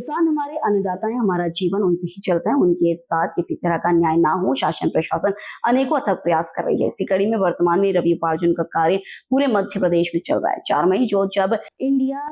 किसान हमारे अन्नदाता हैं, हमारा जीवन उनसे ही चलता है। उनके साथ किसी तरह का अन्याय ना हो, शासन प्रशासन अनेकों अथक प्रयास कर रही है। इसी कड़ी में वर्तमान में रबी उपार्जन का कार्य पूरे मध्य प्रदेश में चल रहा है। 4 मई जब इंडिया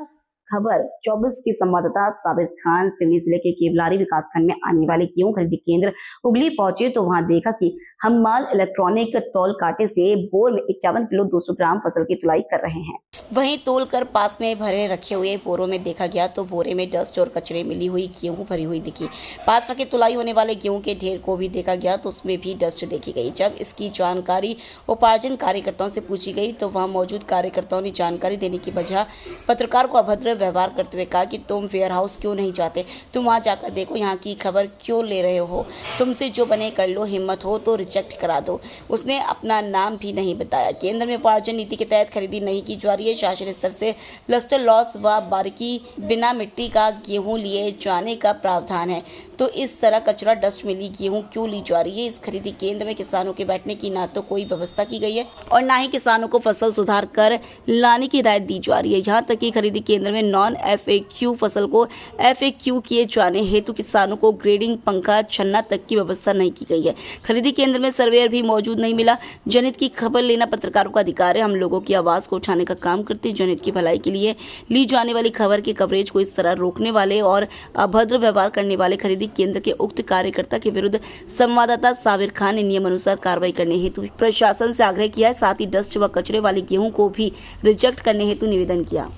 खबर 24 के संवाददाता साबिर खान सिवनी जिले के केवलारी विकासखंड में आने वाले गेहूं खरीदी केंद्र उगली पहुंचे तो वहां देखा कि हम्माल इलेक्ट्रॉनिक तौल कांटे से बोर में 51 किलो 200 ग्राम फसल की तुलाई कर रहे हैं। वहीं तोल कर पास में भरे रखे हुए बोरों में देखा गया तो बोरे में डस्ट और कचरे मिली हुई गेहूं भरी हुई दिखी। पास रखे तुलाई होने वाले गेहूं के ढेर को भी देखा गया तो उसमें भी डस्ट देखी गई। जब इसकी जानकारी उपार्जन कार्यकर्ताओं से पूछी गई तो वहां मौजूद कार्यकर्ताओं ने जानकारी देने की बजाय पत्रकार को अभद्र व्यवहार करते हुए कहा कि तुम वेयर हाउस क्यों नहीं जाते, तुम वहां जाकर देखो, यहाँ की खबर क्यों ले रहे हो, तुमसे जो बने कर लो, हिम्मत हो तो रिजेक्ट करा दो। उसने अपना नाम भी नहीं बताया। केंद्र में उपार्जन नीति के तहत खरीदी नहीं की जा रही है। शासन स्तर से लस्टर लॉस व बारीकी बिना मिट्टी का गेहूं लिए जाने का प्रावधान है, तो इस तरह कचरा डस्ट मिली गेहूं क्यों ली जा रही है। इस खरीदी केंद्र में किसानों के बैठने की ना तो कोई व्यवस्था की गई है और ना ही किसानों को फसल सुधार कर लाने की हिदायत दी जा रही है। यहाँ तक कि खरीदी केंद्र में नॉन FAQ फसल को FAQ किए जाने हेतु किसानों को ग्रेडिंग, पंखा, छन्ना तक की व्यवस्था नहीं की गई है। खरीदी केंद्र में सर्वेयर भी मौजूद नहीं मिला। जनहित की खबर लेना पत्रकारों का अधिकार है। हम लोगों की आवाज को उठाने का काम करते हैं। जनहित की भलाई के लिए ली जाने वाली खबर के कवरेज को इस तरह रोकने वाले और अभद्र व्यवहार करने वाले खरीदी केंद्र के उक्त कार्यकर्ता के विरुद्ध संवाददाता साबिर खान ने नियमानुसार कार्रवाई करने हेतु प्रशासन से आग्रह किया है। साथ ही डस्ट व कचरे वाले गेहूं को भी रिजेक्ट करने हेतु निवेदन किया।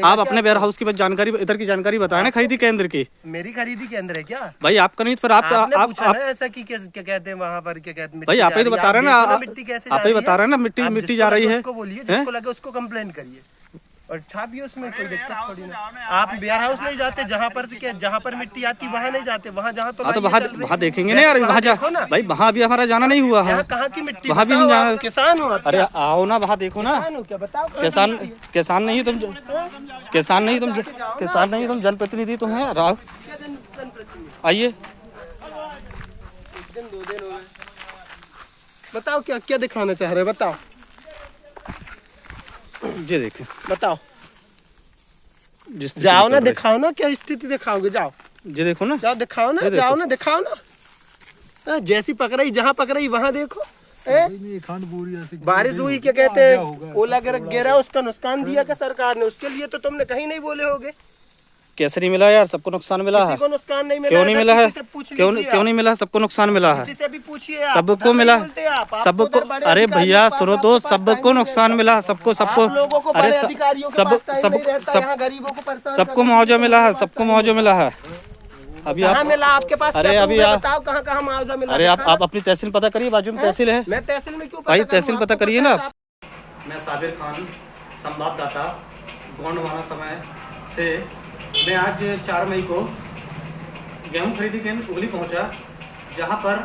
आप अपने वेयर हाउस की जानकारी, इधर की जानकारी बताएं ना खरीदी केंद्र की। मेरी खरीदी केंद्र है क्या भाई? आपका नहीं, पर आप ऐसा कि क्या कहते हैं वहाँ पर, क्या कहते हैं भाई, आप ही तो बता रहे हैं ना, मिट्टी कैसे आप ही बता रहे हैं ना, मिट्टी जा रही है। उसको बोलिए, जिसको लगे उसको कंप्लेन करिए और छापिए, उसमें कोई दिक्कत थोड़ी ना। आप वेयर हाउस नहीं जाते, जहाँ पर मिट्टी आती वहाँ नहीं जाते, वहाँ जहाँ तो वहाँ देखेंगे ना यार, वहाँ जा भाई, वहाँ अभी हमारा जाना नहीं हुआ है। कहाँ की मिट्टी? वहाँ भी हम जाना। किसान हो? अरे आओ ना, वहाँ देखो ना। किसान नहीं तुम जनप्रतिनिधि तो हैं। आइए, एक दिन 2 दिन हो गए। बताओ क्या क्या दिखाना चाह रहे, बताओ जी, देखें, बताओ, जाओ ना, दिखाओ ना, क्या स्थिति दिखाओगे, जाओ जी, देखो ना, जाओ दिखाओ ना, जाओ ना, दिखाओ ना। जैसी पकड़ाई, जहाँ पकड़ाई वहाँ देखो। बारिश हुई, क्या कहते हैं, ओला गिरा, उसका नुकसान दिया क्या सरकार ने? उसके लिए तो तुमने कहीं नहीं बोले होगे। कैसे नहीं मिला यार? सबको नुकसान मिला है। नुकसान नहीं मिला? क्यों नहीं मिला है? क्यों नहीं मिला? सबको नुकसान मिला है। सबको मिला, सबको। अरे भैया सुनो तो, सबको नुकसान मिला, सबको अरे सबको मुआवजा मिला है, सबको मुआवजा मिला है। अभी आप मिला आपके पास? अरे अभी बताओ कहाँ मुआवजा मिला? अरे आप अपनी तहसील पता करिए, बाजू में तहसील है। मैं तहसील में क्यों भाई, तहसील पता करिए ना। मैं साबिर खान, संवाददाता, गोंडवाना समय से। मैं आज 4 मई को गेहूं खरीदी केंद्र उगली पहुंचा, जहां पर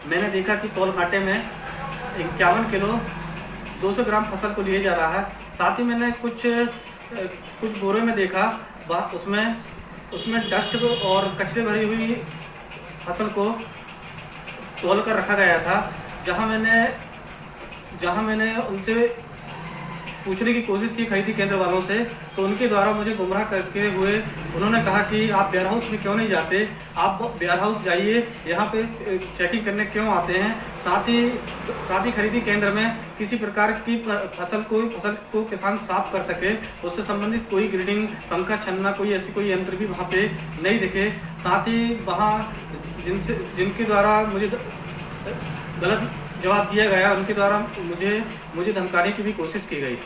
मैंने देखा कि तौल कांटे में 51 किलो 200 ग्राम फसल को लिए जा रहा है। साथ ही मैंने कुछ बोरे में देखा, उसमें डस्ट और कचरे भरी हुई फसल को तौल कर रखा गया था। जहां मैंने उनसे पूछने की कोशिश की खरीदी केंद्र वालों से, तो उनके द्वारा मुझे गुमराह करते हुए उन्होंने कहा कि आप वेयर हाउस में क्यों नहीं जाते, आप वेयर हाउस जाइए, यहाँ पे चेकिंग करने क्यों आते हैं। साथ ही खरीदी केंद्र में किसी प्रकार की फसल को किसान साफ कर सके, उससे संबंधित कोई ग्रेडिंग, पंखा, छन्ना, कोई यंत्र भी वहाँ पे नहीं दिखे। साथ ही वहाँ जिनके द्वारा मुझे गलत जवाब दिया गया, उनके द्वारा मुझे धमकाने की भी कोशिश की गई।